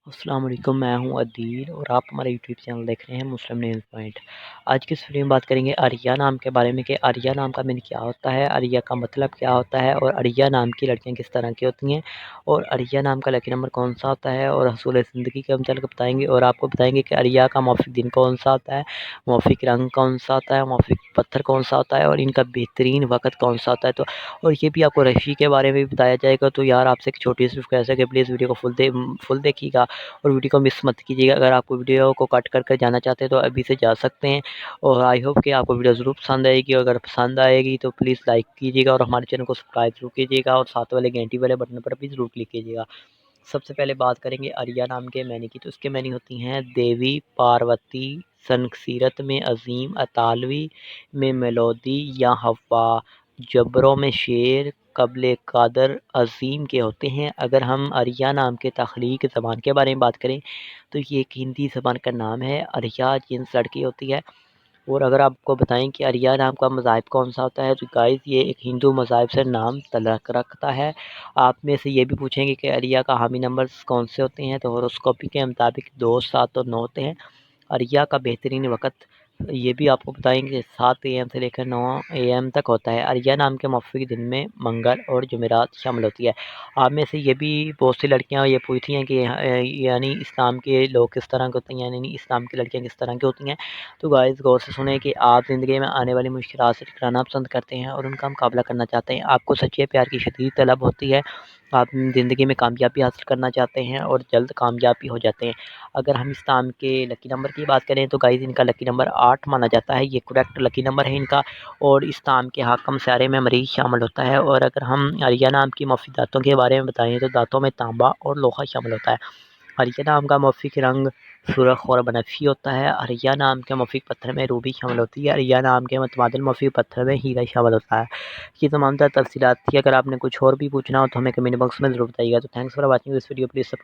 अस्सलाम वालेकुम, मैं हूँ अदील और आप हमारा यूट्यूब चैनल देख रहे हैं मुस्लिम न्यूज़ पॉइंट। आज की इस वीडियो में बात करेंगे अरिया नाम के बारे में कि अरिया नाम का मीनिंग क्या होता है, अरिया का मतलब क्या होता है और अरिया नाम की लड़कियाँ किस तरह की होती हैं और अरिया नाम का लकी नंबर कौन-सा होता है और हसूल ज़िंदगी के मतलब बताएँगे और आपको बताएँगे कि अरिया का मौफ़िक दिन कौन-सा होता है, मौफ़िक रंग कौन-सा होता है, मौफ़िक पत्थर कौन-सा होता है और इनका बेहतरीन वक़्त कौन-सा होता है। तो और ये भी आपको रफ़ी के बारे में भी बताया जाएगा। तो यार आपसे एक छोटी-सी रिक्वेस्ट है कि प्लीज़ वीडियो को फुल देखिएगा और वीडियो को मिस मत कीजिएगा। अगर आपको वीडियो को कट कर कर जाना चाहते हैं तो अभी से जा सकते हैं और आई होप कि आपको वीडियो ज़रूर पसंद आएगी और अगर पसंद आएगी तो प्लीज़ लाइक कीजिएगा और हमारे चैनल को सब्सक्राइब ज़रूर कीजिएगा और साथ वाले घंटी वाले बटन पर भी ज़रूर क्लिक कीजिएगा। सबसे पहले बात करेंगे अरिया नाम के मैनी की, तो उसके मैनी होती हैं देवी, पार्वती, सनसीरत में अज़ीम, अतालवी में मेलोदी या हव्वा, जबरों में शेर, क़ब्ल क़दर अज़ीम के होते हैं। अगर हम अरिया नाम के तख्लीक ज़बान के बारे में बात करें तो ये एक हिंदी ज़बान का नाम है। अरिया जिन्स लड़की होती है और अगर आपको बताएँ कि अरिया नाम का मज़ाहिब कौन-सा होता है तो गाइज़ ये एक हिंदू मज़ाहिब से नाम तल्लक़ रखता है। आप में से ये भी पूछेंगे कि अरिया का हामी नंबर्स कौन से होते हैं, तो हॉरोस्कोपी के मुताबिक 2, 7 और 9 होते हैं। अरिया का बेहतरीन वक़्त ये भी आपको बताएँगे 7 एएम से लेकर 9 एएम तक होता है। अरिया नाम के मौफ़िक दिन में मंगल और जुमेरात शामिल होती है। आप में से ये भी बहुत सी लड़कियाँ ये पूछती हैं कि यानी इस्लाम के लोग किस तरह के होते हैं, यानी इस्लाम की लड़कियाँ किस तरह की होती हैं। तो गाइज़ गौर से सुनें कि आप ज़िंदगी में आने वाली मुश्किलात से टकराना पसंद करते हैं और उनका मुकाबला करना चाहते हैं। आपको सच्चे प्यार की शदीद तलब होती है। आप ज़िंदगी में कामयाबी हासिल करना चाहते हैं और जल्द कामयाब भी हो जाते हैं। अगर हम इस्लाम के लकी नंबर की बात करें तो गाइज़ इनका लकी नंबर 8 माना जाता है। ये करेक्ट लकी नंबर है इनका और इस्लाम के हाकिम सारे में मरीज़ शामिल होता है। और अगर हम अरिया नाम की मौफ़िक दाँतों के बारे में बताएँ तो दाँतों में तांबा और लोहा शामिल होता है। अरिया नाम का मौफ़िक रंग सुर्ख़ और बनफ़शी होता है। अरिया नाम के मौफ़िक पत्थर में रूबी शामिल होती है। अरिया नाम के मुतबादिल मौफ़िक पत्थर में हीरा शामिल होता है। ये तमाम तर तफ़सीलात थी। अगर आपने कुछ और भी पूछना हो तो हमें कमेंट बॉक्स में ज़रूर बताइएगा। तो thanks for watching this video, please subscribe.